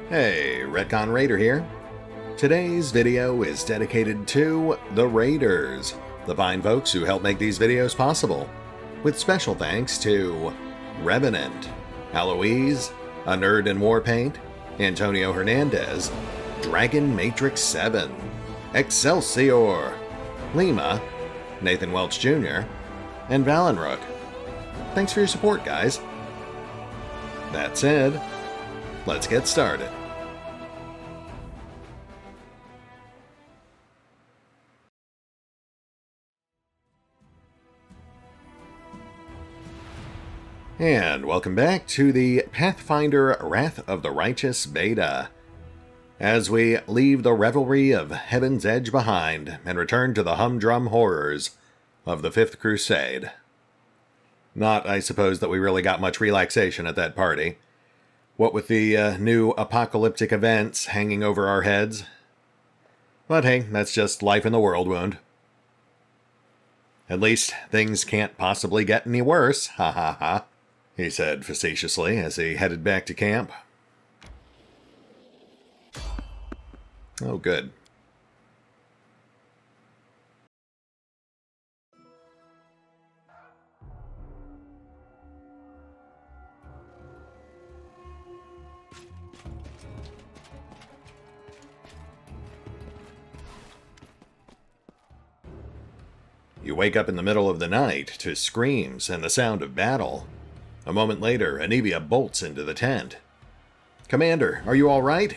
Hey, RetconRaider here. Today's video is dedicated to the Raiders, the fine folks who help make these videos possible, with special thanks to Revenant, Alois, Anerdinwarpaint, Antonio Hernandez, Dragon Matrix 7, Exsellsior, Lima, Nathan Welch Jr., and Valinrook. Thanks for your support, guys. That said, let's get started. And welcome back to the Pathfinder Wrath of the Righteous beta, as we leave the revelry of Heaven's Edge behind and return to the humdrum horrors of the Fifth Crusade. Not, I suppose, that we really got much relaxation at that party. What with the new apocalyptic events hanging over our heads. But hey, that's just life in the world wound. At least things can't possibly get any worse, ha ha ha, he said facetiously as he headed back to camp. Oh, good. You wake up in the middle of the night to screams and the sound of battle. A moment later, Anivia bolts into the tent. "Commander, are you all right?"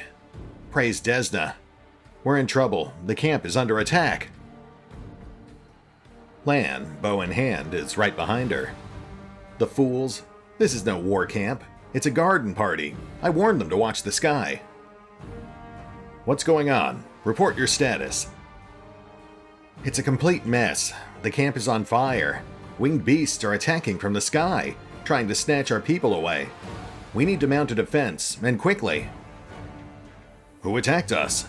"Praise Desna. We're in trouble. The camp is under attack." Lan, bow in hand, is right behind her. "The fools. This is no war camp. It's a garden party. I warned them to watch the sky." "What's going on? Report your status." "It's a complete mess. The camp is on fire. Winged beasts are attacking from the sky, trying to snatch our people away. We need to mount a defense, and quickly." "Who attacked us?"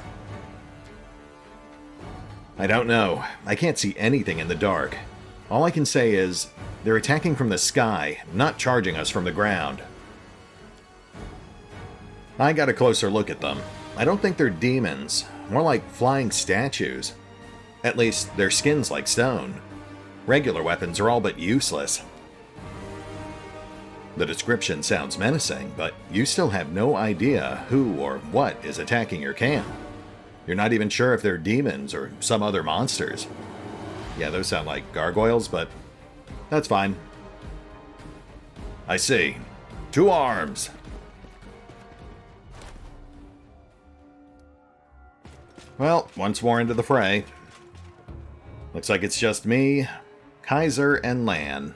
"I don't know. I can't see anything in the dark. All I can say is, they're attacking from the sky, not charging us from the ground." I got a closer look at them. I don't think they're demons, more like flying statues. At least, their skin's like stone. Regular weapons are all but useless. The description sounds menacing, but you still have no idea who or what is attacking your camp. You're not even sure if they're demons or some other monsters. Yeah, those sound like gargoyles, but that's fine. "I see. 2 arms!" Well, once more into the fray. Looks like it's just me, Kaiser, and Lan.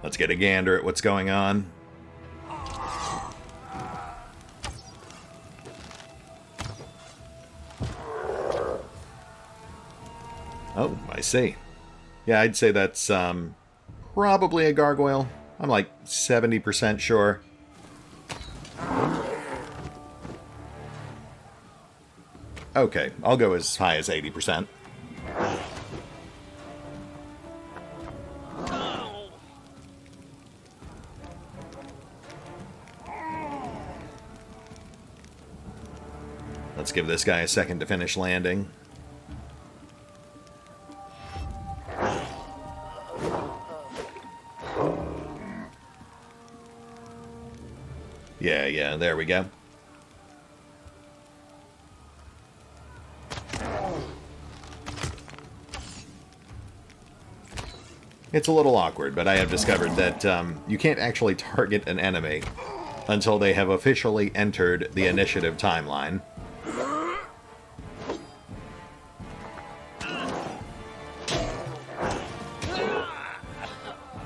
Let's get a gander at what's going on. Oh, I see. Yeah, I'd say that's probably a gargoyle. I'm like 70% sure. Okay, I'll go as high as 80%. Let's give this guy a second to finish landing. Yeah, there we go. It's a little awkward, but I have discovered that you can't actually target an enemy until they have officially entered the initiative timeline.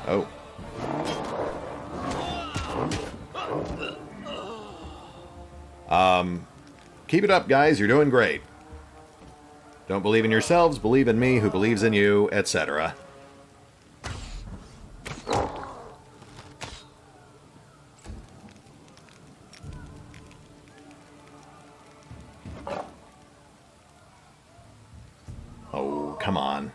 Oh. Keep it up, guys. You're doing great. Don't believe in yourselves, believe in me who believes in you, etc. come on.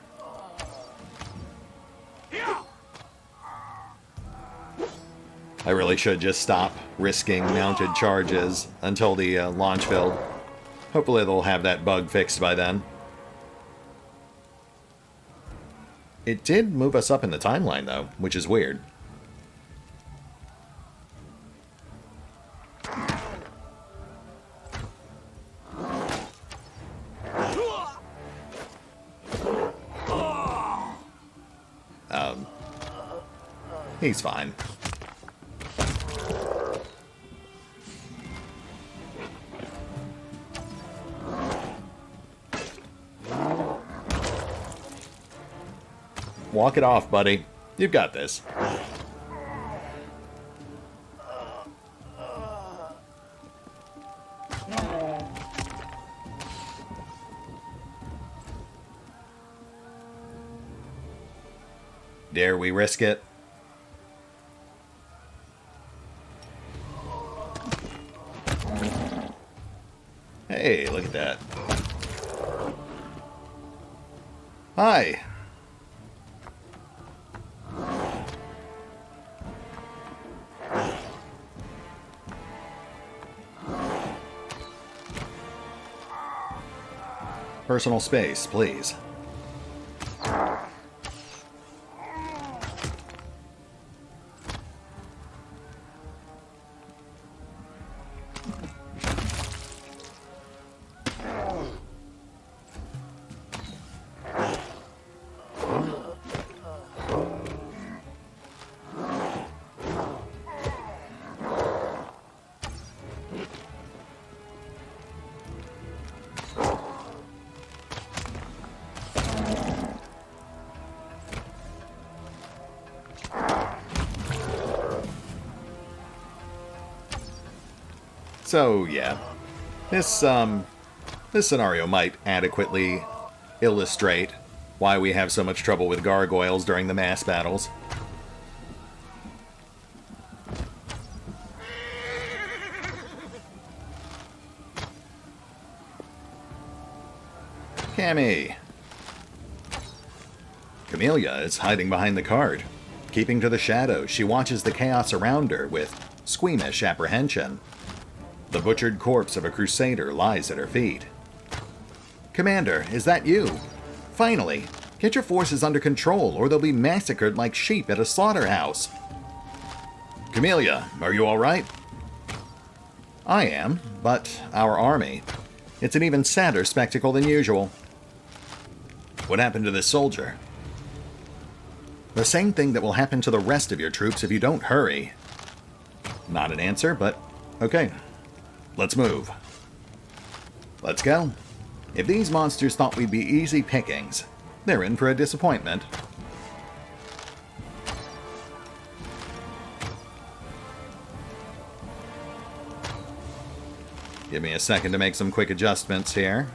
I really should just stop risking mounted charges until the launch build. Hopefully they'll have that bug fixed by then. It did move us up in the timeline, though, which is weird. He's fine. Walk it off, buddy. You've got this. Dare we risk it? Hey, look at that. Hi. Personal space, please. So, yeah, this scenario might adequately illustrate why we have so much trouble with gargoyles during the mass battles. Cammy. Camellia is hiding behind the cart. Keeping to the shadows, she watches the chaos around her with squeamish apprehension. The butchered corpse of a crusader lies at her feet. Commander, is that you? Finally, get your forces under control or they'll be massacred like sheep at a slaughterhouse. Camellia, are you all right? I am, but our army. It's an even sadder spectacle than usual. What happened to this soldier? The same thing that will happen to the rest of your troops if you don't hurry. Not an answer, but okay. Let's move. Let's go. If these monsters thought we'd be easy pickings, they're in for a disappointment. Give me a second to make some quick adjustments here.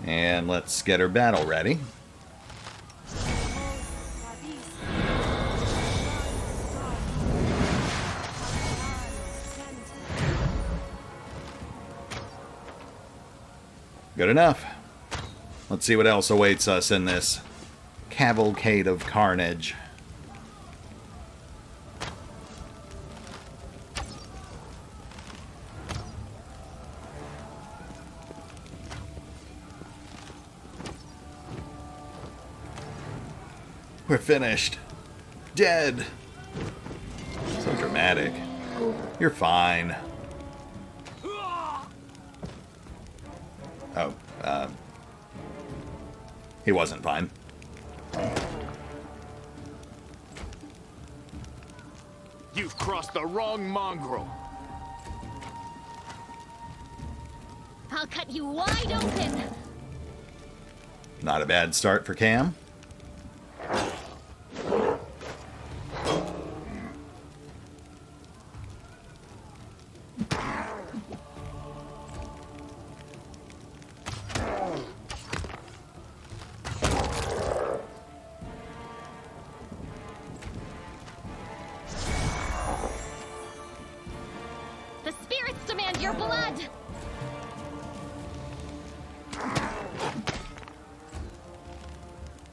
And let's get her battle ready. Good enough. Let's see what else awaits us in this cavalcade of carnage. We're finished. Dead. So dramatic. You're fine. Oh, he wasn't fine. You've crossed the wrong mongrel. I'll cut you wide open. Not a bad start for Cam.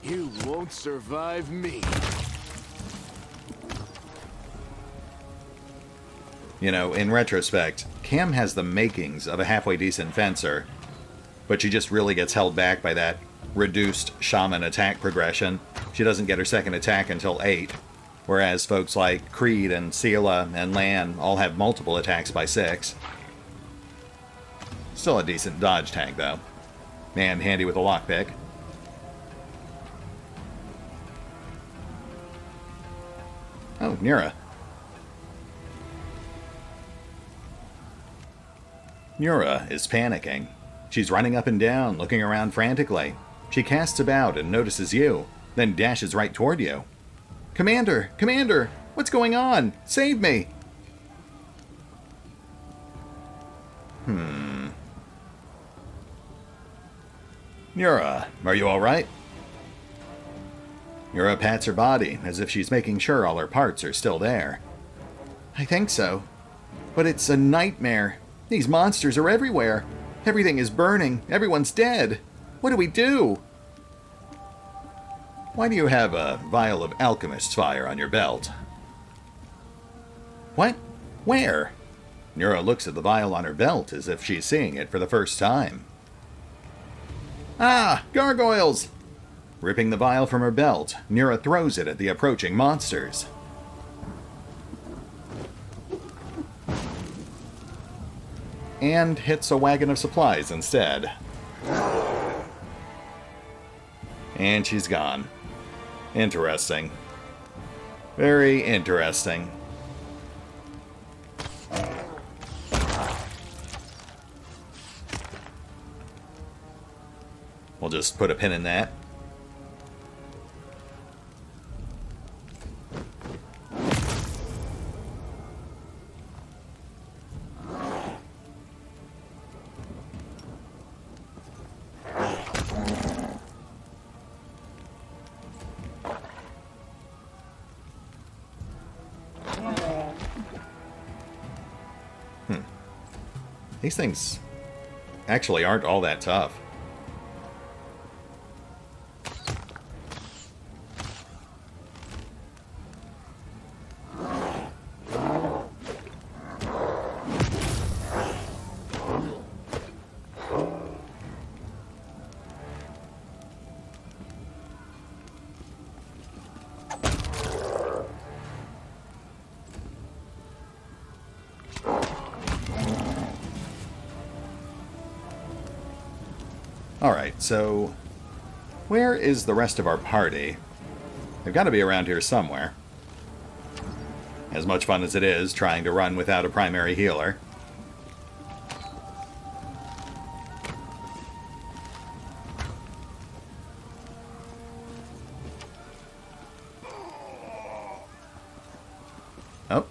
You won't survive me. You know, in retrospect, Cam has the makings of a halfway decent fencer, but she just really gets held back by that reduced shaman attack progression. She doesn't get her second attack until 8, whereas folks like Creed and Sela and Lan all have multiple attacks by 6. Still a decent dodge tank, though. And handy with a lockpick. Oh, Nura. Nura is panicking. She's running up and down, looking around frantically. She casts about and notices you, then dashes right toward you. Commander! Commander! What's going on? Save me! Nura, are you alright? Nura pats her body, as if she's making sure all her parts are still there. I think so. But it's a nightmare. These monsters are everywhere. Everything is burning. Everyone's dead. What do we do? Why do you have a vial of alchemist's fire on your belt? What? Where? Nura looks at the vial on her belt as if she's seeing it for the first time. Ah! Gargoyles! Ripping the vial from her belt, Nura throws it at the approaching monsters. And hits a wagon of supplies instead. And she's gone. Interesting. Very interesting. We'll just put a pin in that. These things actually aren't all that tough. Alright, so where is the rest of our party? They've got to be around here somewhere. As much fun as it is trying to run without a primary healer. Oh.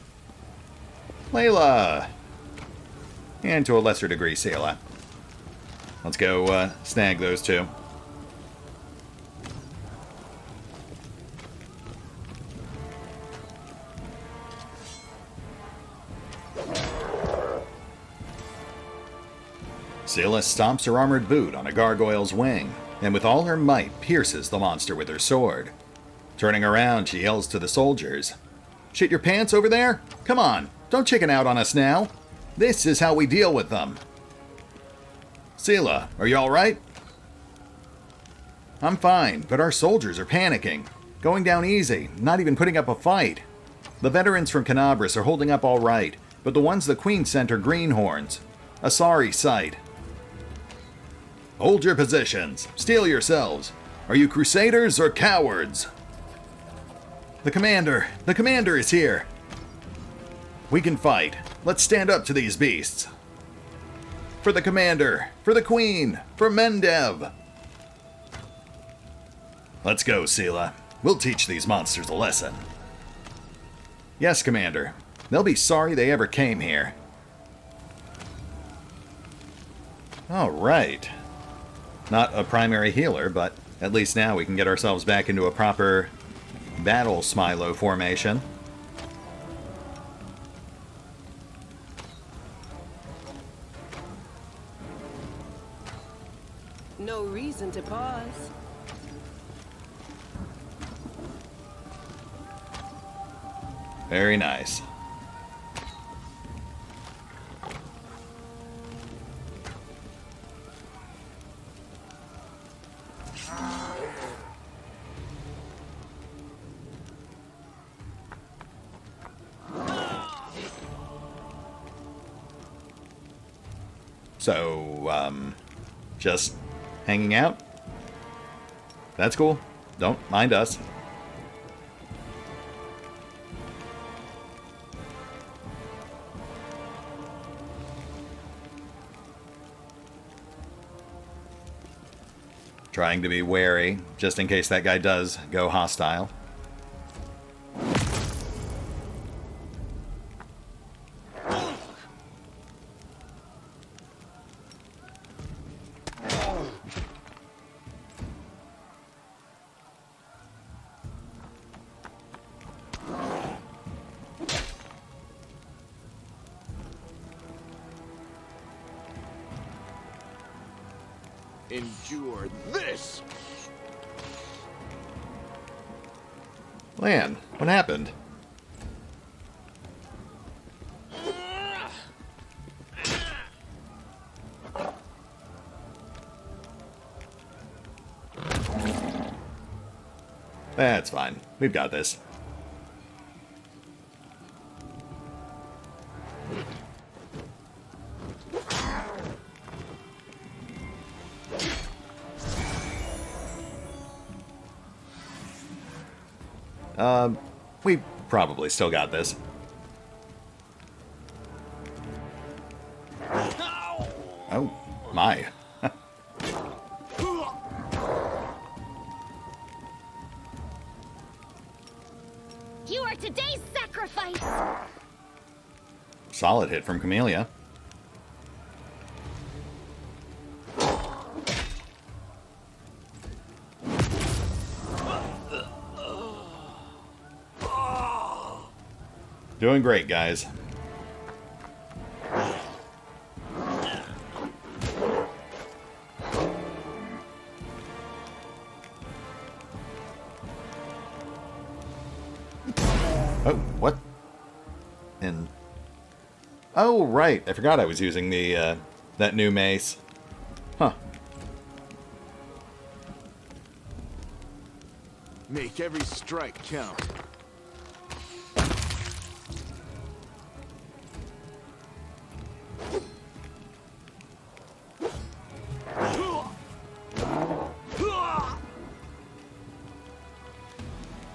Layla! And to a lesser degree, Sela. Let's go snag those two. Sela stomps her armored boot on a gargoyle's wing, and with all her might pierces the monster with her sword. Turning around, she yells to the soldiers, "Shit your pants over there? Come on, don't chicken out on us now. This is how we deal with them." Sela, are you alright? I'm fine, but our soldiers are panicking. Going down easy, not even putting up a fight. The veterans from Canabras are holding up alright, but the ones the Queen sent are greenhorns. A sorry sight. Hold your positions. Steel yourselves. Are you crusaders or cowards? The commander is here. We can fight. Let's stand up to these beasts. For the commander, for the queen, for Mendev. Let's go, Sela. We'll teach these monsters a lesson. Yes, Commander. They'll be sorry they ever came here. All right. Not a primary healer, but at least now we can get ourselves back into a proper battle Smilo formation. No reason to pause. Very nice. So, just hanging out? That's cool. Don't mind us. Trying to be wary, just in case that guy does go hostile. Endure this! Lan, what happened? That's fine. We've got this. We probably still got this. Oh, my. You are today's sacrifice! Solid hit from Camellia. Doing great, guys. Oh, what? And oh, right. I forgot I was using the that new mace. Huh. Make every strike count.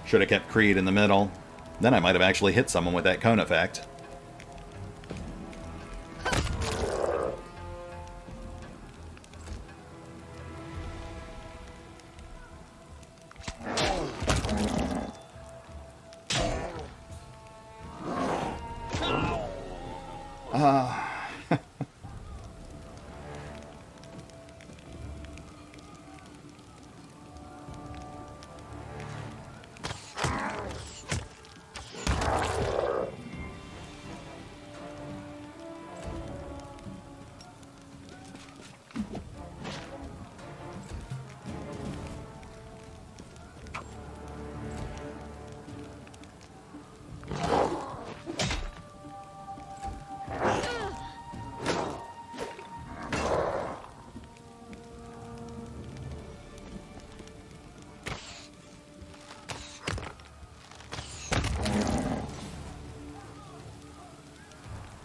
Should have kept Creed in the middle. Then I might have actually hit someone with that cone effect.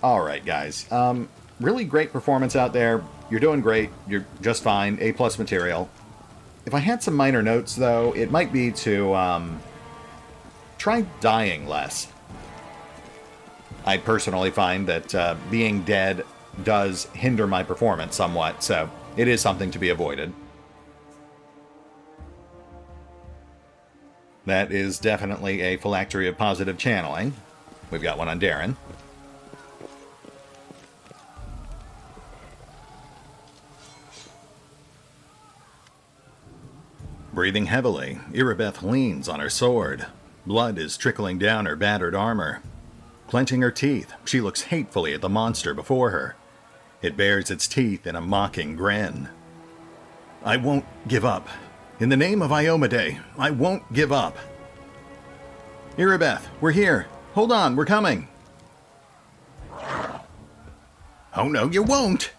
Alright, guys. Really great performance out there. You're doing great. You're just fine. A+ material. If I had some minor notes, though, it might be to try dying less. I personally find that being dead does hinder my performance somewhat, so it is something to be avoided. That is definitely a phylactery of positive channeling. We've got one on Darren. Breathing heavily, Irabeth leans on her sword. Blood is trickling down her battered armor. Clenching her teeth, she looks hatefully at the monster before her. It bares its teeth in a mocking grin. I won't give up. In the name of Iomedae, I won't give up. Irabeth, we're here. Hold on, we're coming. Oh no, you won't!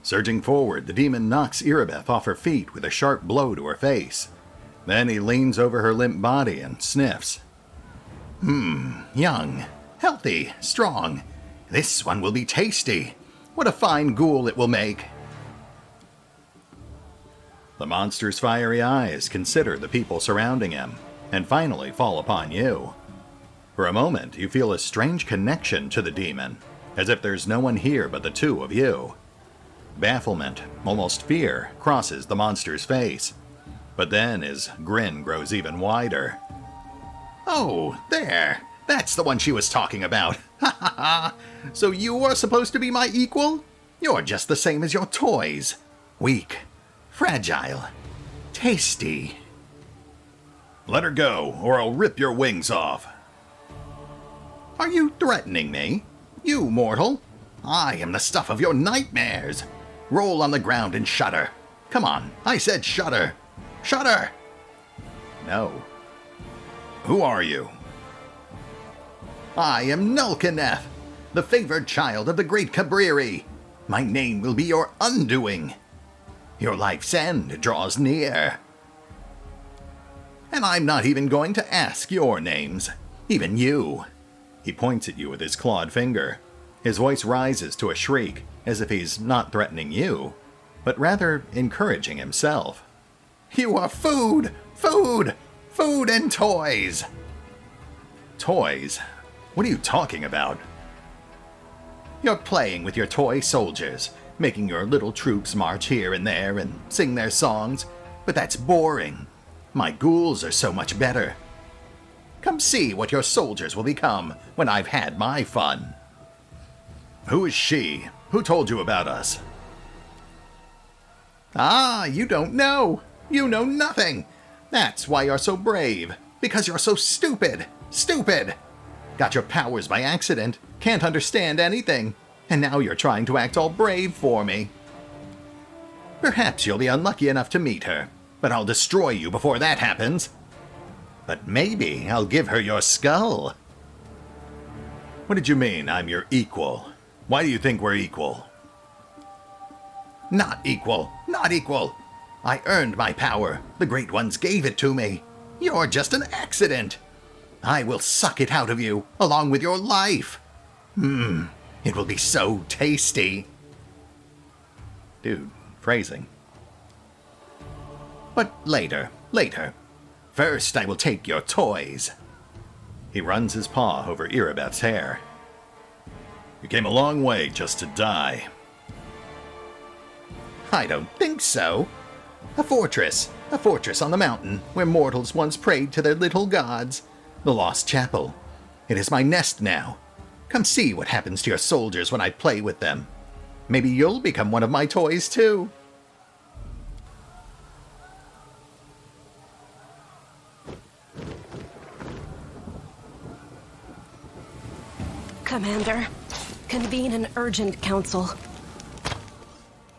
Surging forward, the demon knocks Erebeth off her feet with a sharp blow to her face. Then he leans over her limp body and sniffs. Young, healthy, strong. This one will be tasty. What a fine ghoul it will make. The monster's fiery eyes consider the people surrounding him, and finally fall upon you. For a moment, you feel a strange connection to the demon, as if there's no one here but the two of you. Bafflement, almost fear, crosses the monster's face, but then his grin grows even wider. Oh, there! That's the one she was talking about! Ha ha ha! So you are supposed to be my equal? You're just the same as your toys. Weak, fragile, tasty. Let her go, or I'll rip your wings off. Are you threatening me? You mortal? I am the stuff of your nightmares. Roll on the ground and shudder. Come on, I said shudder. Shudder! No. Who are you? I am Nulkeneth, the favored child of the great Cabriri. My name will be your undoing. Your life's end draws near. And I'm not even going to ask your names. Even you. He points at you with his clawed finger. His voice rises to a shriek, as if he's not threatening you, but rather encouraging himself. You are food! Food! Food and toys! Toys? What are you talking about? You're playing with your toy soldiers, making your little troops march here and there and sing their songs, but that's boring. My ghouls are so much better. Come see what your soldiers will become when I've had my fun. Who is she? Who told you about us? Ah, you don't know. You know nothing. That's why you're so brave. Because you're so stupid. Stupid. Got your powers by accident. Can't understand anything. And now you're trying to act all brave for me. Perhaps you'll be unlucky enough to meet her, but I'll destroy you before that happens. But maybe I'll give her your skull. What did you mean, I'm your equal? Why do you think we're equal? Not equal. Not equal. I earned my power. The Great Ones gave it to me. You're just an accident. I will suck it out of you, along with your life. It will be so tasty. Dude, phrasing. But later. First, I will take your toys. He runs his paw over Erebeth's hair. You came a long way just to die. I don't think so. A fortress on the mountain where mortals once prayed to their little gods. The Lost Chapel. It is my nest now. Come see what happens to your soldiers when I play with them. Maybe you'll become one of my toys too. Commander, convene an urgent council.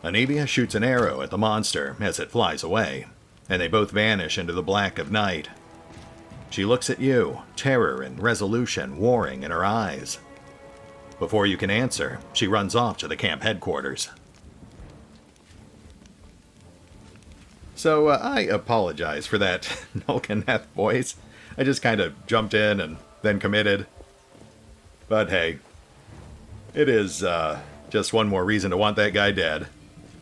Anivia shoots an arrow at the monster as it flies away, and they both vanish into the black of night. She looks at you, terror and resolution warring in her eyes. Before you can answer, she runs off to the camp headquarters. So, I apologize for that Nulkeneth voice. I just kind of jumped in and then committed. But hey, it is just one more reason to want that guy dead.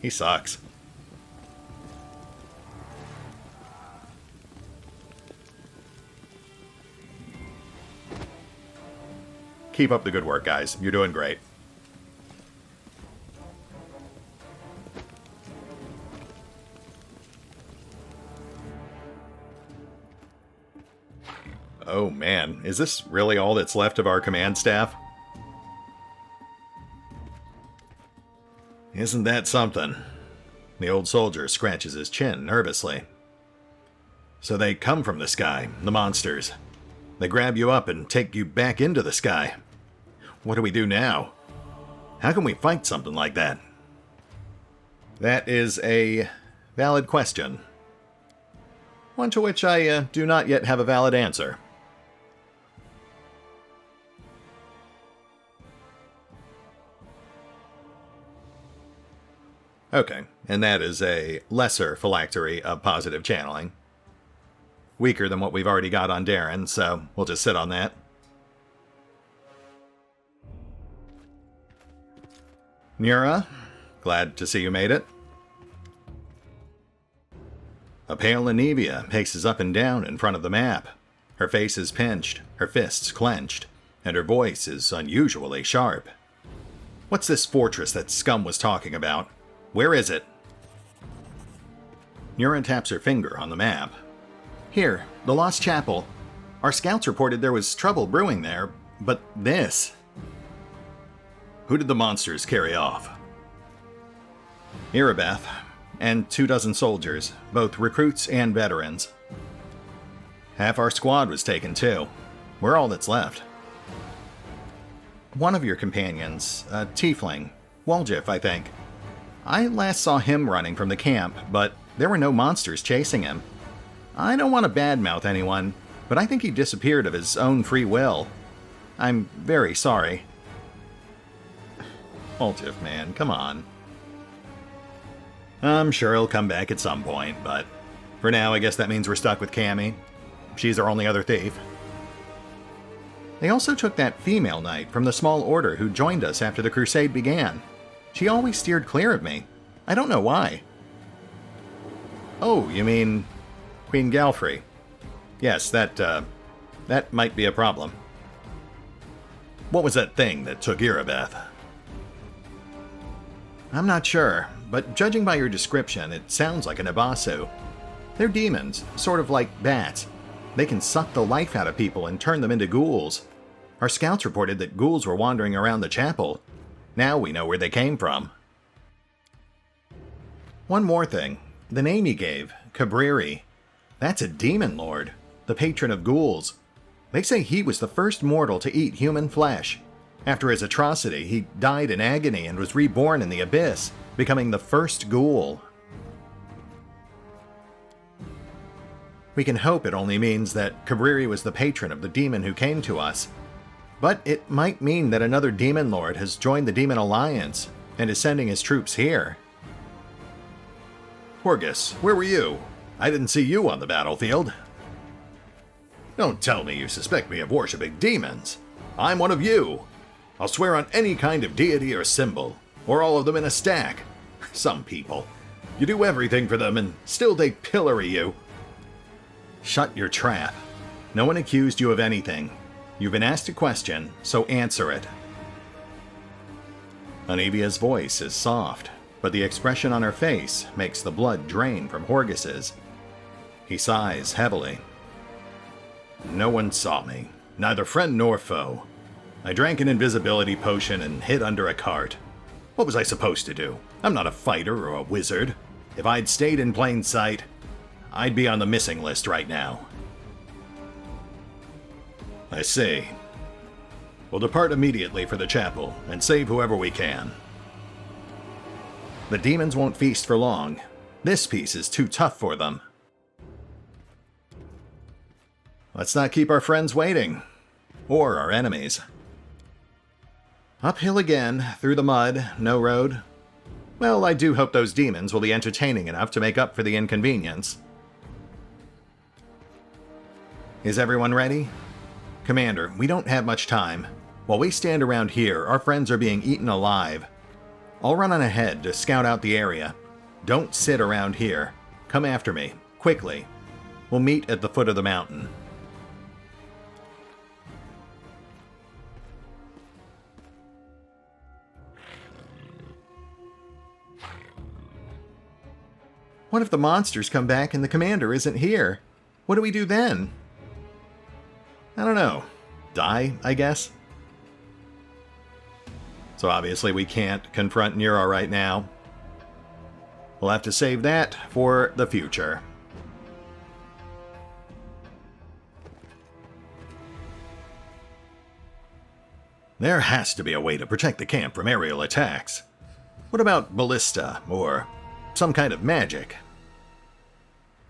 He sucks. Keep up the good work, guys. You're doing great. Oh man, is this really all that's left of our command staff? Isn't that something? The old soldier scratches his chin nervously. So they come from the sky, the monsters. They grab you up and take you back into the sky. What do we do now? How can we fight something like that? That is a valid question. One to which I do not yet have a valid answer. Okay, and that is a lesser phylactery of positive channeling. Weaker than what we've already got on Darren, so we'll just sit on that. Nura, glad to see you made it. A pale Anevia paces up and down in front of the map. Her face is pinched, her fists clenched, and her voice is unusually sharp. What's this fortress that Scum was talking about? Where is it? Nura taps her finger on the map. Here, the Lost Chapel. Our scouts reported there was trouble brewing there, but this... Who did the monsters carry off? Irabeth, and 24 soldiers, both recruits and veterans. Half our squad was taken too. We're all that's left. One of your companions, a tiefling, Waljif, I think. I last saw him running from the camp, but there were no monsters chasing him. I don't want to badmouth anyone, but I think he disappeared of his own free will. I'm very sorry. Waljif, man, come on. I'm sure he'll come back at some point, but for now I guess that means we're stuck with Cammy. She's our only other thief. They also took that female knight from the small order who joined us after the crusade began. She always steered clear of me. I don't know why. Oh, you mean Queen Galfrey? Yes, that might be a problem. What was that thing that took Irabeth? I'm not sure, but judging by your description, it sounds like an Ibasu. They're demons, sort of like bats. They can suck the life out of people and turn them into ghouls. Our scouts reported that ghouls were wandering around the chapel. Now we know where they came from. One more thing. The name he gave, Cabriri. That's a demon lord, the patron of ghouls. They say he was the first mortal to eat human flesh. After his atrocity, he died in agony and was reborn in the abyss, becoming the first ghoul. We can hope it only means that Cabriri was the patron of the demon who came to us. But it might mean that another demon lord has joined the Demon Alliance and is sending his troops here. Horgus, where were you? I didn't see you on the battlefield. Don't tell me you suspect me of worshipping demons. I'm one of you. I'll swear on any kind of deity or symbol, or all of them in a stack. Some people. You do everything for them and still they pillory you. Shut your trap. No one accused you of anything. You've been asked a question, so answer it. Anevia's voice is soft, but the expression on her face makes the blood drain from Horgus's. He sighs heavily. No one saw me, neither friend nor foe. I drank an invisibility potion and hid under a cart. What was I supposed to do? I'm not a fighter or a wizard. If I'd stayed in plain sight, I'd be on the missing list right now. I see. We'll depart immediately for the chapel and save whoever we can. The demons won't feast for long. This piece is too tough for them. Let's not keep our friends waiting. Or our enemies. Uphill again, through the mud, no road. Well, I do hope those demons will be entertaining enough to make up for the inconvenience. Is everyone ready? Commander, we don't have much time. While we stand around here, our friends are being eaten alive. I'll run on ahead to scout out the area. Don't sit around here. Come after me, quickly. We'll meet at the foot of the mountain. What if the monsters come back and the commander isn't here? What do we do then? I don't know. Die, I guess? So obviously we can't confront Nero right now. We'll have to save that for the future. There has to be a way to protect the camp from aerial attacks. What about ballista, or some kind of magic?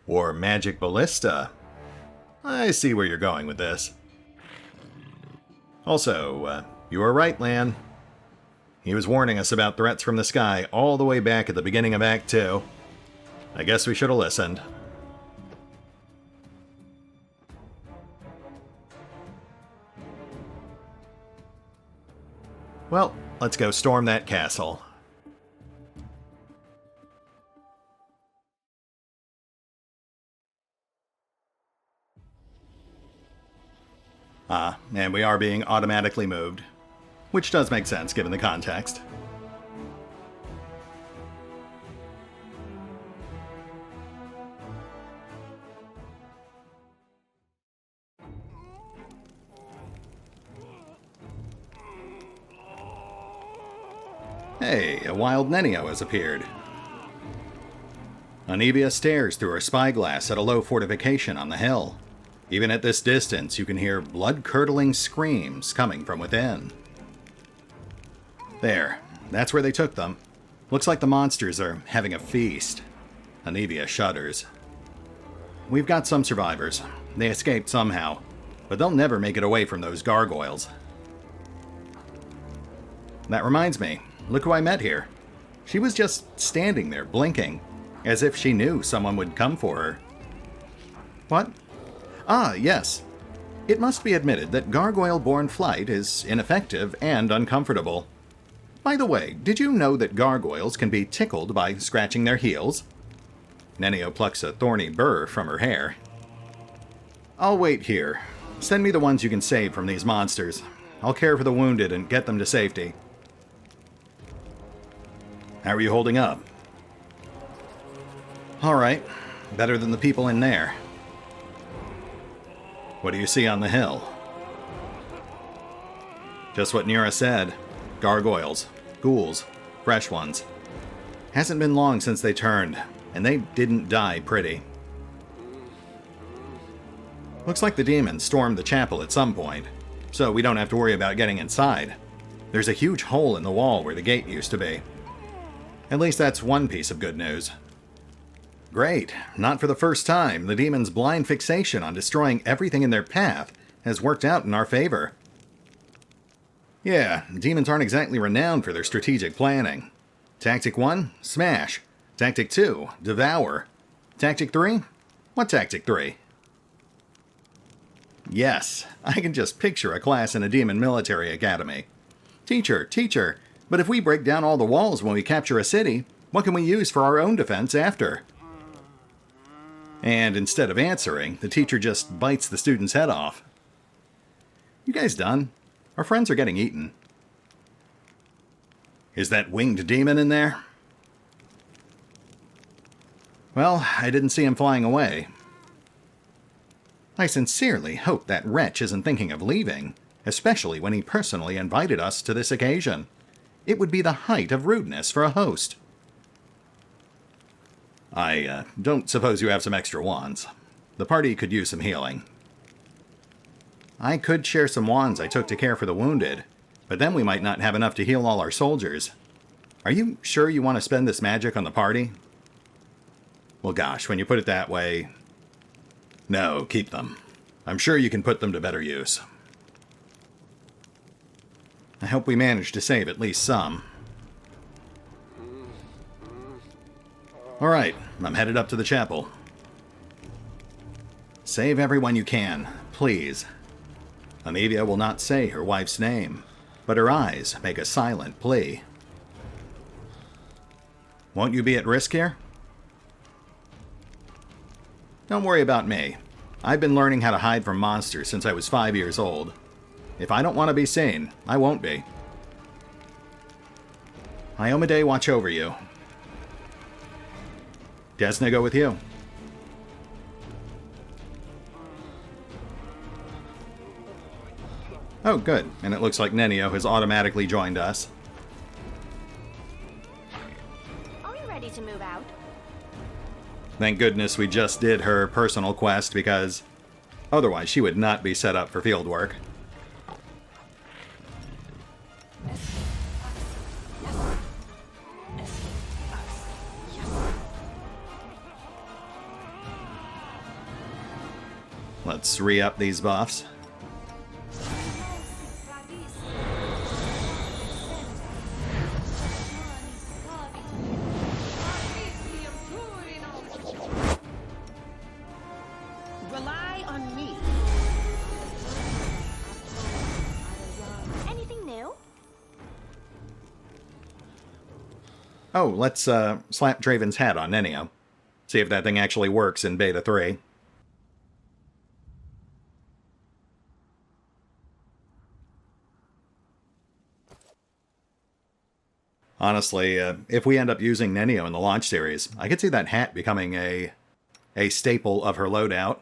Or magic ballista? I see where you're going with this. Also, you were right, Lan. He was warning us about threats from the sky all the way back at the beginning of Act 2. I guess we should have listened. Well, let's go storm that castle. And we are being automatically moved, which does make sense given the context. Hey, a wild Nenio has appeared. Anivia stares through her spyglass at a low fortification on the hill. Even at this distance, you can hear blood-curdling screams coming from within. There, that's where they took them. Looks like the monsters are having a feast. Anivia shudders. We've got some survivors. They escaped somehow, but they'll never make it away from those gargoyles. That reminds me, look who I met here. She was just standing there, blinking, as if she knew someone would come for her. What? Ah, yes. It must be admitted that gargoyle-born flight is ineffective and uncomfortable. By the way, did you know that gargoyles can be tickled by scratching their heels? Nenio plucks a thorny burr from her hair. I'll wait here. Send me the ones you can save from these monsters. I'll care for the wounded and get them to safety. How are you holding up? All right. Better than the people in there. What do you see on the hill? Just what Nira said. Gargoyles. Ghouls. Fresh ones. Hasn't been long since they turned, and they didn't die pretty. Looks like the demons stormed the chapel at some point, so we don't have to worry about getting inside. There's a huge hole in the wall where the gate used to be. At least that's one piece of good news. Great. Not for the first time, the demons' blind fixation on destroying everything in their path has worked out in our favor. Yeah, demons aren't exactly renowned for their strategic planning. Tactic 1, smash. Tactic 2, devour. Tactic 3? What tactic 3? Yes, I can just picture a class in a demon military academy. Teacher, teacher, but if we break down all the walls when we capture a city, what can we use for our own defense after? And instead of answering, the teacher just bites the student's head off. You guys done? Our friends are getting eaten. Is that winged demon in there? Well, I didn't see him flying away. I sincerely hope that wretch isn't thinking of leaving, especially when he personally invited us to this occasion. It would be the height of rudeness for a host. I don't suppose you have some extra wands. The party could use some healing. I could share some wands I took to care for the wounded, but then we might not have enough to heal all our soldiers. Are you sure you want to spend this magic on the party? Well, gosh, when you put it that way... No, keep them. I'm sure you can put them to better use. I hope we manage to save at least some. Alright, I'm headed up to the chapel. Save everyone you can, please. Anivia will not say her wife's name, but her eyes make a silent plea. Won't you be at risk here? Don't worry about me. I've been learning how to hide from monsters since I was 5 years old. If I don't want to be seen, I won't be. Iomedae watch over you. Desna go with you. Oh, good. And it looks like Nenio has automatically joined us. Are we ready to move out? Thank goodness we just did her personal quest, because otherwise she would not be set up for field work. Let's re-up these buffs. Rely on me. Anything new? Oh, let's slap Draven's hat on Nenio. See if that thing actually works in Beta 3. Honestly, if we end up using Nenio in the launch series, I could see that hat becoming a staple of her loadout.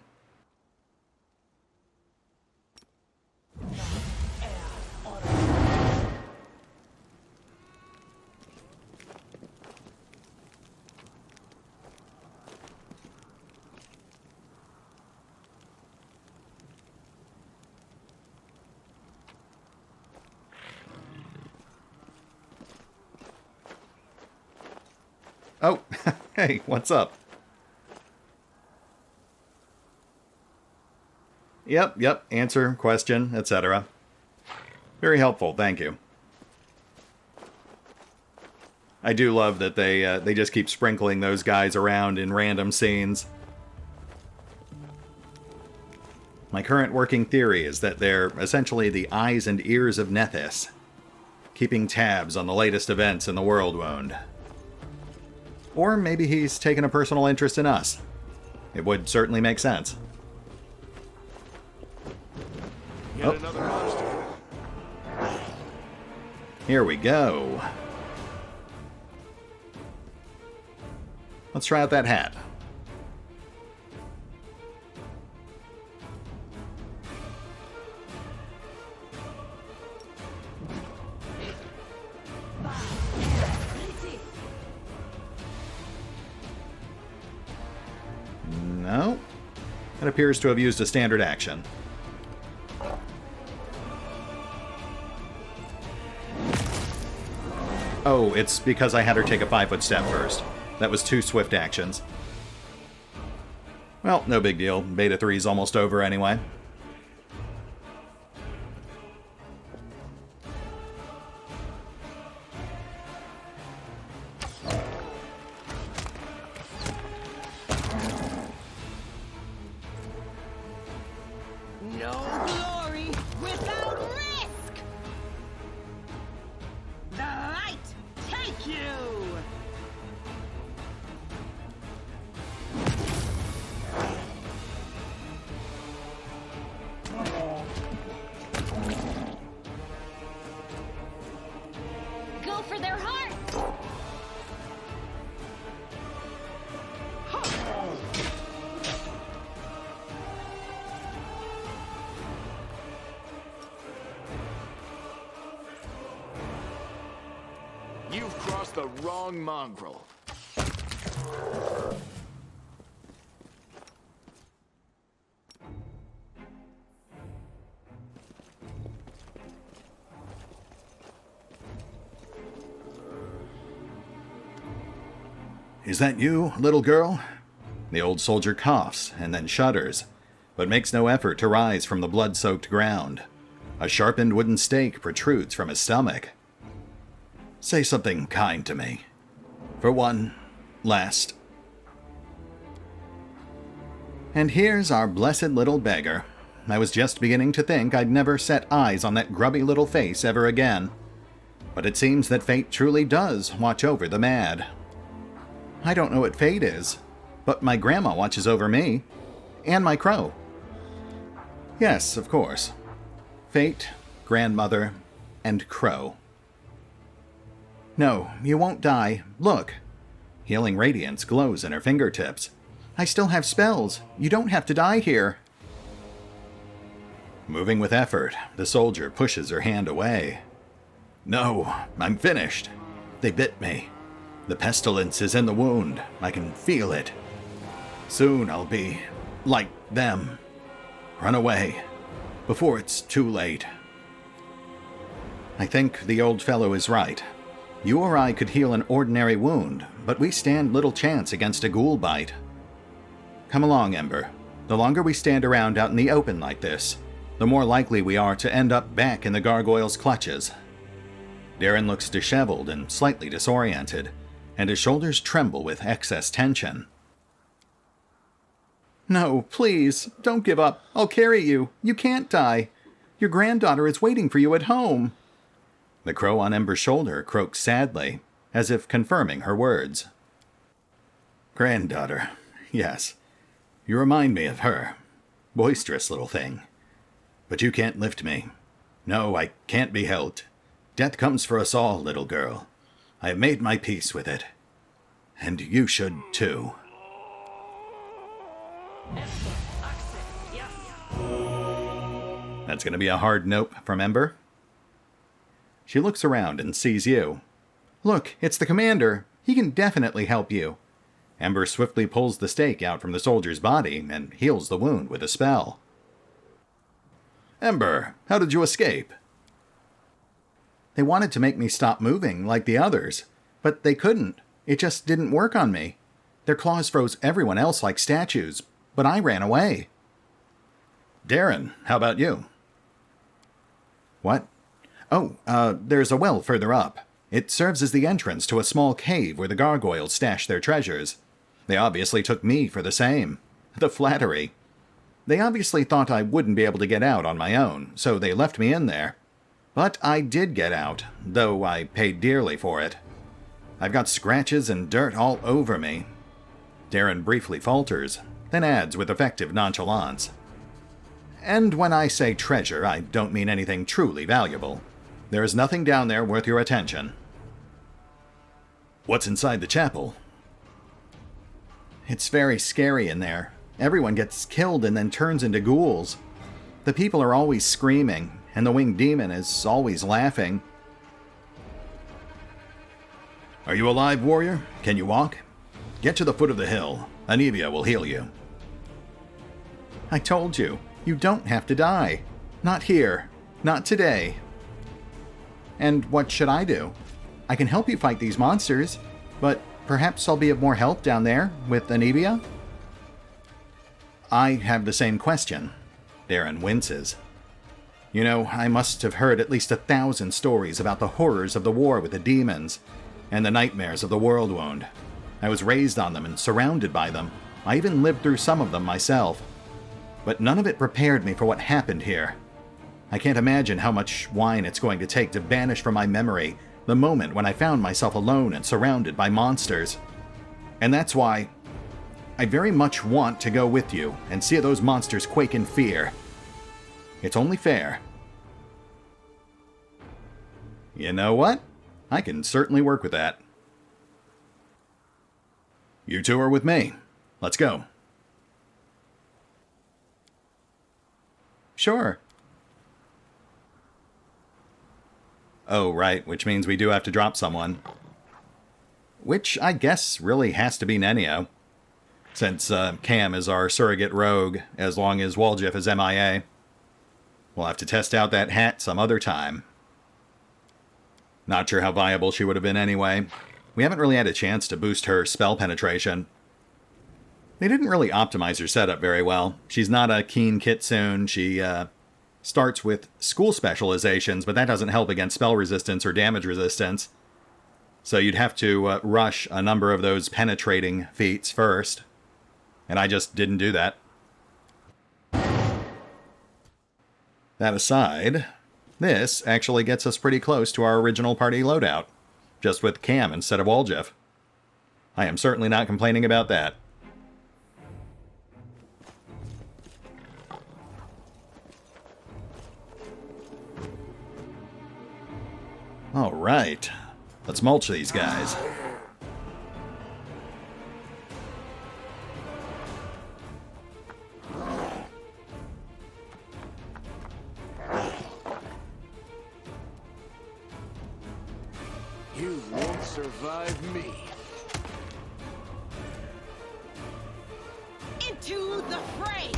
Oh, hey, what's up? Yep, answer, question, etc. Very helpful, thank you. I do love that they just keep sprinkling those guys around in random scenes. My current working theory is that they're essentially the eyes and ears of Nethys, keeping tabs on the latest events in the world wound. Or maybe he's taken a personal interest in us. It would certainly make sense. Yet another monster. Here we go. Let's try out that hat. No. It appears to have used a standard action. Oh, it's because I had her take a 5-foot step first. That was 2 swift actions. Well, no big deal. Beta 3 is almost over anyway. No glory without risk! The light take you! Go for their heart! You've crossed the wrong mongrel. Is that you, little girl? The old soldier coughs and then shudders, but makes no effort to rise from the blood-soaked ground. A sharpened wooden stake protrudes from his stomach. Say something kind to me. For one last. And here's our blessed little beggar. I was just beginning to think I'd never set eyes on that grubby little face ever again. But it seems that fate truly does watch over the mad. I don't know what fate is, but my grandma watches over me. And my crow. Yes, of course. Fate, grandmother, and crow. No, you won't die. Look. Healing radiance glows in her fingertips. I still have spells. You don't have to die here. Moving with effort, the soldier pushes her hand away. No, I'm finished. They bit me. The pestilence is in the wound. I can feel it. Soon I'll be like them. Run away, before it's too late. I think the old fellow is right. You or I could heal an ordinary wound, but we stand little chance against a ghoul bite. Come along, Ember. The longer we stand around out in the open like this, the more likely we are to end up back in the gargoyle's clutches. Darren looks disheveled and slightly disoriented, and his shoulders tremble with excess tension. No, please, don't give up. I'll carry you. You can't die. Your granddaughter is waiting for you at home. The crow on Ember's shoulder croaked sadly, as if confirming her words. Granddaughter, yes. You remind me of her. Boisterous little thing. But you can't lift me. No, I can't be helped. Death comes for us all, little girl. I have made my peace with it. And you should, too. That's going to be a hard nope from Ember. She looks around and sees you. Look, it's the commander. He can definitely help you. Ember swiftly pulls the stake out from the soldier's body and heals the wound with a spell. Ember, how did you escape? They wanted to make me stop moving like the others, but they couldn't. It just didn't work on me. Their claws froze everyone else like statues, but I ran away. Darren, how about you? What? Oh, there's a well further up. It serves as the entrance to a small cave where the gargoyles stash their treasures. They obviously took me for the same. The flattery. They obviously thought I wouldn't be able to get out on my own, so they left me in there. But I did get out, though I paid dearly for it. I've got scratches and dirt all over me. Darren briefly falters, then adds with effective nonchalance. And when I say treasure, I don't mean anything truly valuable. There is nothing down there worth your attention. What's inside the chapel? It's very scary in there. Everyone gets killed and then turns into ghouls. The people are always screaming, and the winged demon is always laughing. Are you alive, warrior? Can you walk? Get to the foot of the hill. Anivia will heal you. I told you, you don't have to die. Not here. Not today. And what should I do? I can help you fight these monsters, but perhaps I'll be of more help down there with Anivia? I have the same question. Darren winces. You know, I must have heard at least 1,000 stories about the horrors of the war with the demons, and the nightmares of the world wound. I was raised on them and surrounded by them. I even lived through some of them myself. But none of it prepared me for what happened here. I can't imagine how much wine it's going to take to banish from my memory the moment when I found myself alone and surrounded by monsters. And that's why I very much want to go with you and see those monsters quake in fear. It's only fair. You know what? I can certainly work with that. You two are with me. Let's go. Sure. Oh, right, which means we do have to drop someone. Which I guess really has to be Nenio, since Cam is our surrogate rogue as long as Woljif is MIA. We'll have to test out that hat some other time. Not sure how viable she would have been anyway. We haven't really had a chance to boost her spell penetration. They didn't really optimize her setup very well. She's not a keen kitsune. She starts with school specializations, but that doesn't help against spell resistance or damage resistance. So you'd have to rush a number of those penetrating feats first. And I just didn't do that. That aside, this actually gets us pretty close to our original party loadout, just with Cam instead of Woljif. I am certainly not complaining about that. All right, let's mulch these guys. You won't survive me. Into the fray!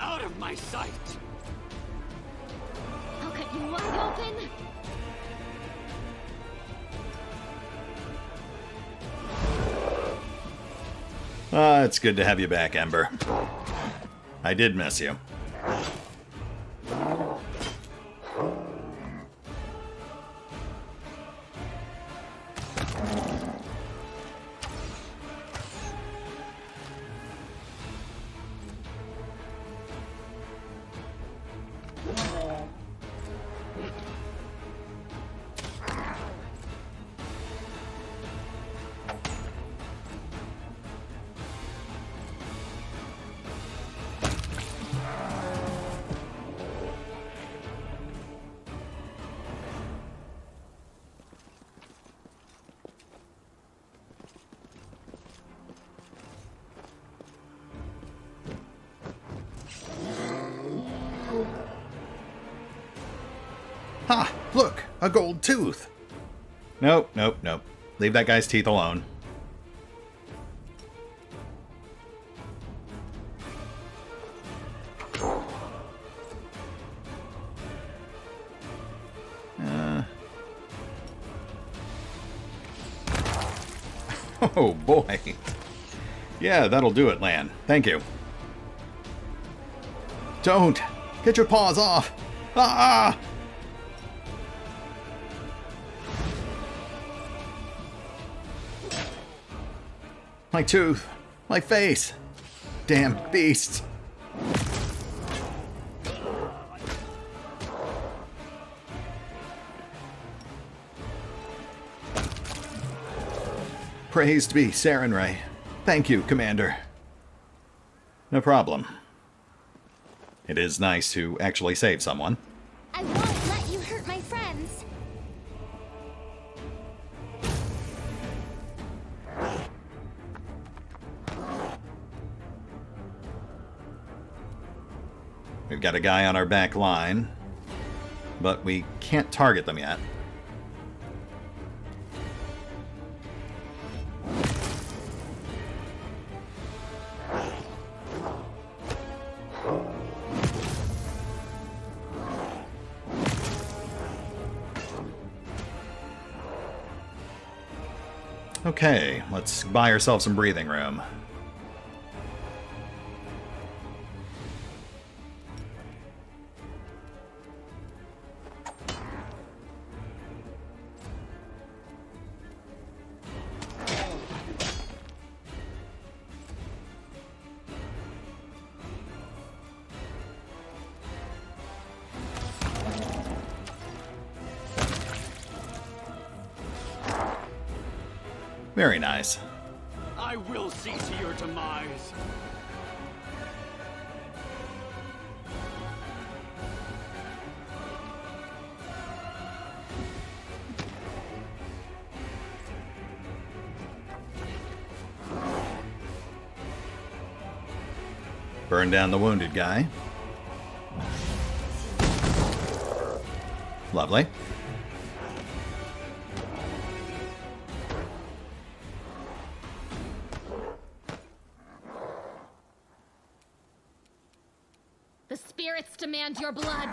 Out of my sight! I'll cut you wide open. It's good to have you back, Ember. I did miss you. Ha! Look! A gold tooth! Nope, nope, nope. Leave that guy's teeth alone. Oh boy. Yeah, that'll do it, Lan. Thank you. Don't! Get your paws off! Ah! My tooth! My face! Damn beasts! Praised be Sarenrae. Thank you, Commander. No problem. It is nice to actually save someone. I won't let you hurt my friends. We've got a guy on our back line, but we can't target them yet. Okay, let's buy ourselves some breathing room. Very nice. I will see to your demise. Burn down the wounded guy. Lovely. The spirits demand your blood.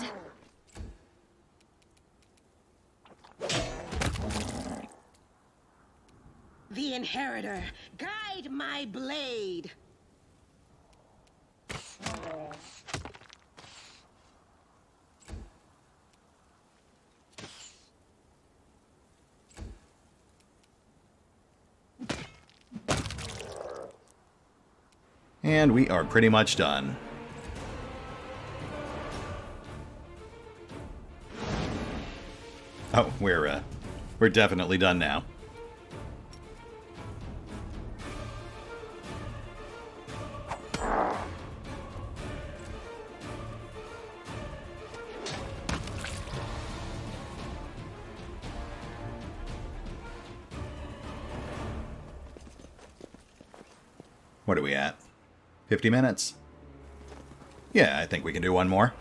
The Inheritor, guide my blade. And we are pretty much done. Oh, we're definitely done now. What are we at? 50 minutes? Yeah, I think we can do one more.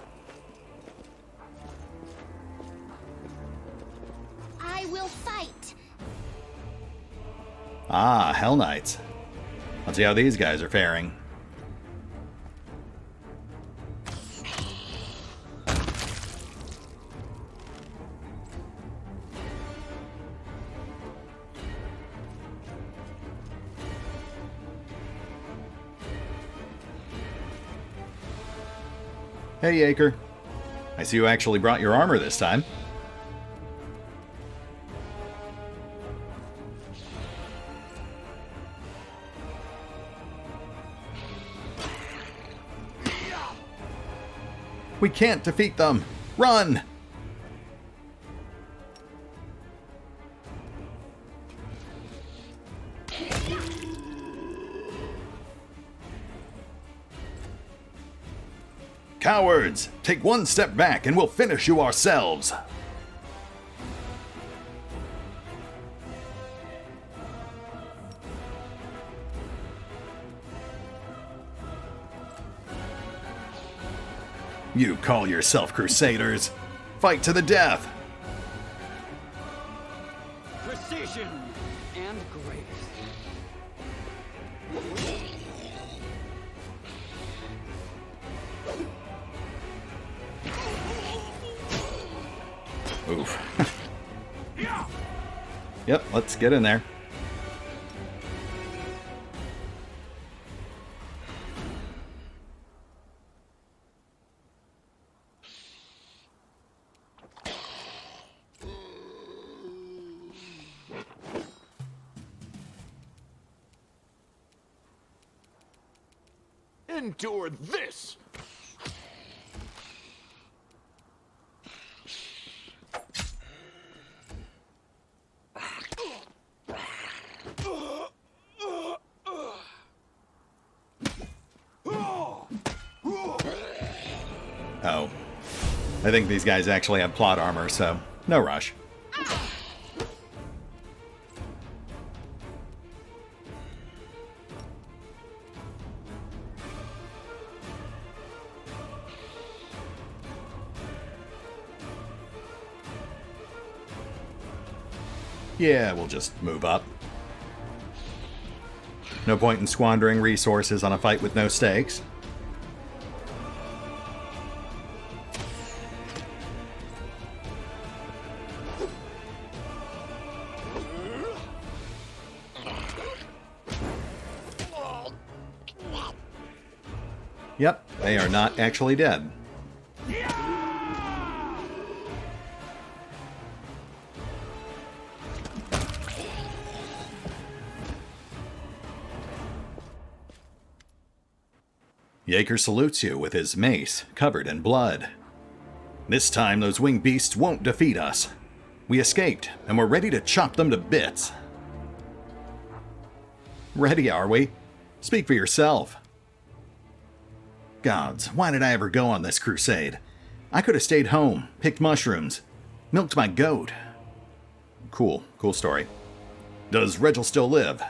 I will fight. Ah, Hell Knights. Let's see how these guys are faring. Hey, Acre. I see you actually brought your armor this time. We can't defeat them! Run! Cowards! Take one step back and we'll finish you ourselves! You call yourself Crusaders? Fight to the death! vision and grace. Oof. Yep, let's get in there. Endure this! Oh. I think these guys actually have plot armor, so no rush. Yeah, we'll just move up. No point in squandering resources on a fight with no stakes. Yep, they are not actually dead. Jaeger salutes you with his mace, covered in blood. This time those winged beasts won't defeat us. We escaped, and we're ready to chop them to bits. Ready, are we? Speak for yourself. Gods, why did I ever go on this crusade? I could have stayed home, picked mushrooms, milked my goat. Cool story. Does Regil still live?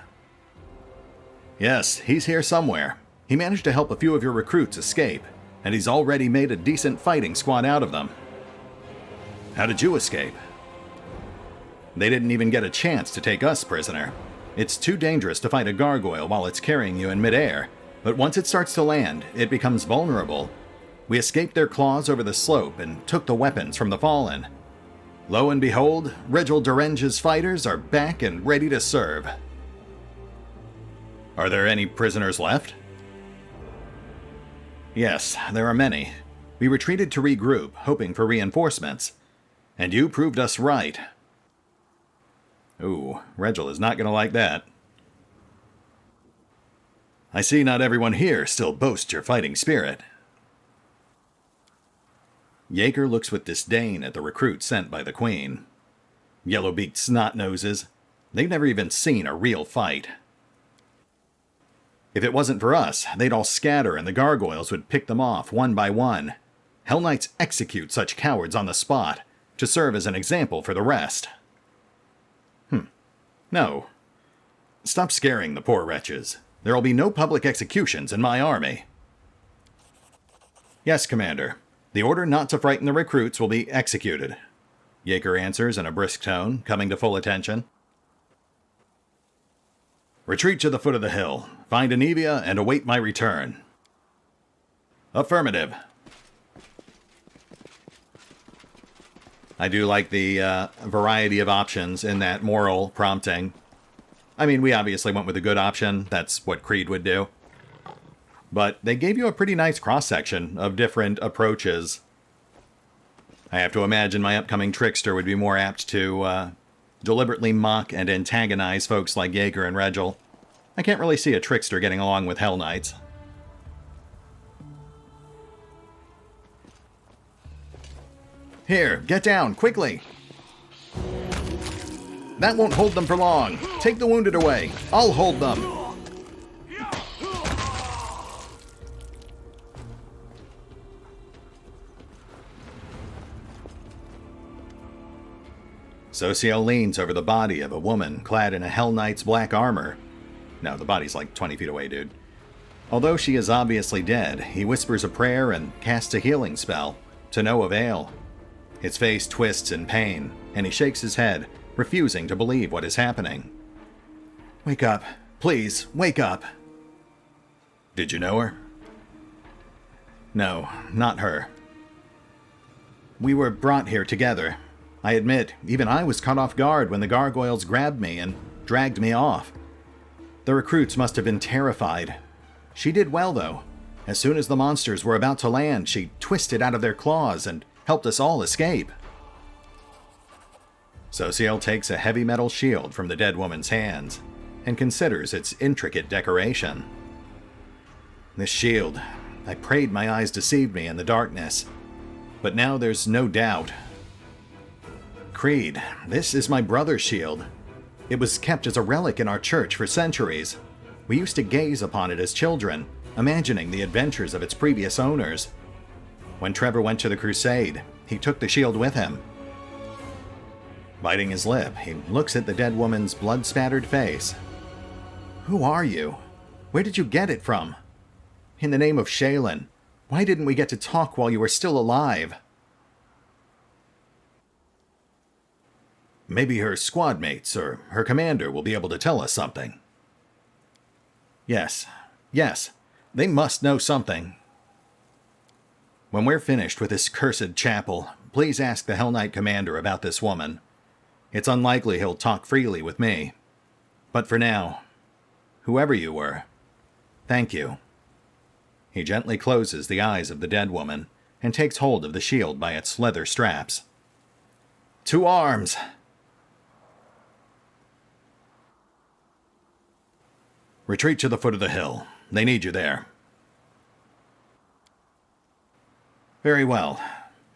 Yes, he's here somewhere. He managed to help a few of your recruits escape, and he's already made a decent fighting squad out of them. How did you escape? They didn't even get a chance to take us prisoner. It's too dangerous to fight a gargoyle while it's carrying you in midair, but once it starts to land, it becomes vulnerable. We escaped their claws over the slope and took the weapons from the fallen. Lo and behold, Regil Durenge's fighters are back and ready to serve. Are there any prisoners left? Yes, there are many. We retreated to regroup, hoping for reinforcements. And you proved us right. Ooh, Regil is not going to like that. I see not everyone here still boasts your fighting spirit. Jaeger looks with disdain at the recruit sent by the Queen. Yellow-beaked snot-noses. They've never even seen a real fight. If it wasn't for us, they'd all scatter and the gargoyles would pick them off one by one. Hell Knights execute such cowards on the spot, to serve as an example for the rest. No. Stop scaring the poor wretches. There'll be no public executions in my army. Yes, Commander. The order not to frighten the recruits will be executed. Jaeger answers in a brisk tone, coming to full attention. Retreat to the foot of the hill. Find Anevia and await my return. Affirmative. I do like the variety of options in that moral prompting. I mean, we obviously went with a good option. That's what Creed would do. But they gave you a pretty nice cross-section of different approaches. I have to imagine my upcoming trickster would be more apt to deliberately mock and antagonize folks like Jaeger and Regil. I can't really see a trickster getting along with Hell Knights. Here, get down, quickly! That won't hold them for long. Take the wounded away. I'll hold them. Socio leans over the body of a woman clad in a Hell Knight's black armor. No, the body's like 20 feet away, dude. Although she is obviously dead, he whispers a prayer and casts a healing spell, to no avail. His face twists in pain, and he shakes his head, refusing to believe what is happening. "Wake up. Please, wake up." "Did you know her?" "No, not her. We were brought here together. I admit, even I was caught off guard when the gargoyles grabbed me and dragged me off. The recruits must have been terrified. She did well, though. As soon as the monsters were about to land, she twisted out of their claws and helped us all escape." Exsellsior takes a heavy metal shield from the dead woman's hands and considers its intricate decoration. "This shield, I prayed my eyes deceived me in the darkness, but now there's no doubt. Creed, this is my brother's shield. It was kept as a relic in our church for centuries. We used to gaze upon it as children, imagining the adventures of its previous owners. When Trevor went to the crusade, he took the shield with him." Biting his lip, he looks at the dead woman's blood-spattered face. "Who are you? Where did you get it from? In the name of Shaylin, why didn't we get to talk while you were still alive?" "Maybe her squad mates or her commander will be able to tell us something." Yes, they must know something. "When we're finished with this cursed chapel, please ask the Hell Knight commander about this woman. It's unlikely he'll talk freely with me. But for now, whoever you were, thank you." He gently closes the eyes of the dead woman and takes hold of the shield by its leather straps. "To arms!" "Retreat to the foot of the hill. They need you there." "Very well.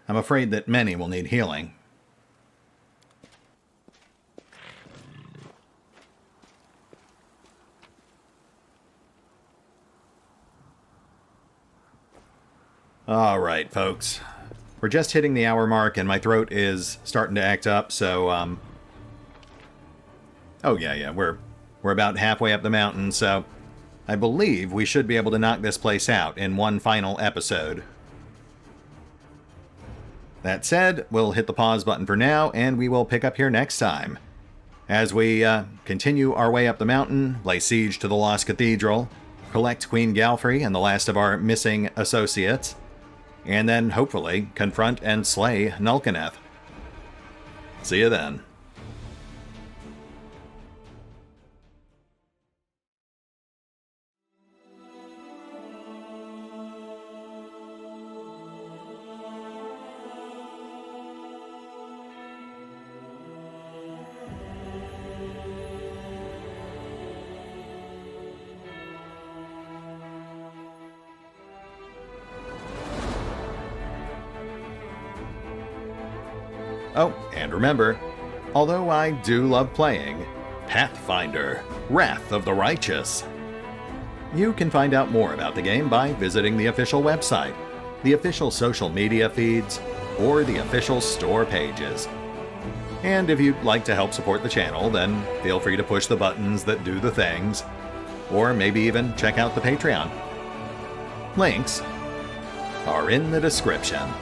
I'm afraid that many will need healing." All right, folks. We're just hitting the hour mark and my throat is starting to act up, so, Oh, yeah, we're about halfway up the mountain, so I believe we should be able to knock this place out in one final episode. That said, we'll hit the pause button for now, and we will pick up here next time. As we continue our way up the mountain, lay siege to the Lost Cathedral, collect Queen Galfrey and the last of our missing associates, and then, hopefully, confront and slay Nulkeneth. See you then. Oh, and remember, although I do love playing Pathfinder, Wrath of the Righteous, you can find out more about the game by visiting the official website, the official social media feeds, or the official store pages. And if you'd like to help support the channel, then feel free to push the buttons that do the things, or maybe even check out the Patreon. Links are in the description.